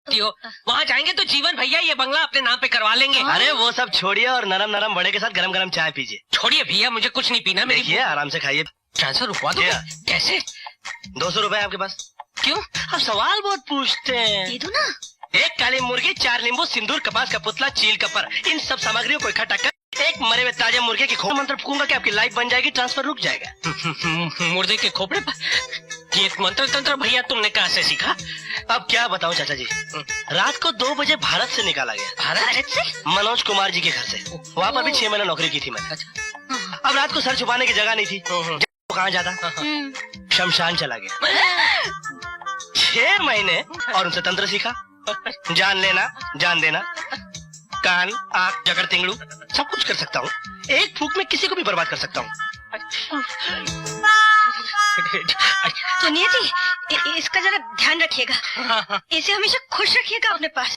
हो, वहाँ जाएंगे तो जीवन भैया ये बंगला अपने नाम पे करवा लेंगे। अरे वो सब छोड़िए और नरम नरम बड़े के साथ गरम गरम चाय पीजिए। छोड़िए भैया, मुझे कुछ नहीं पीना। मेरी देखिए आराम से खाइए। ट्रांसफर रुकवा दो। कैसे? 200 रुपए आपके पास? क्यों? आप सवाल बहुत पूछते हैं। दे दो ना। 1 काली मुर्गी, 4 नींबू, सिंदूर, कपास का पुतला, चील का पर, इन सब सामग्रियों को इकट्ठा कर एक मरे हुए ताजे मुर्गे की खोपड़ी मंत्र फूकूंगा कि आपकी लाइफ बन जाएगी, ट्रांसफर रुक जाएगा। मुर्दे के खोपड़े पर ये मंत्र तंत्र भैया तुमने कहाँ से सीखा? अब क्या बताऊं चाचा जी, रात को 2 बजे भारत से निकाला गया। भारत से? मनोज कुमार जी के घर से। वहाँ पर भी 6 महीने नौकरी की थी मैंने। अब रात को सर छुपाने की जगह नहीं थी, कहाँ जाता? शमशान चला गया। 6 महीने और उनसे तंत्र सीखा। जान लेना, जान देना, कान, आँख, जगड़, तिंगड़ू, सब कुछ कर सकता हूँ। एक फूक में किसी को भी बर्बाद कर सकता हूँ। सुनिए जी, इसका जरा ध्यान रखिएगा। इसे हमेशा खुश रखिएगा अपने पास।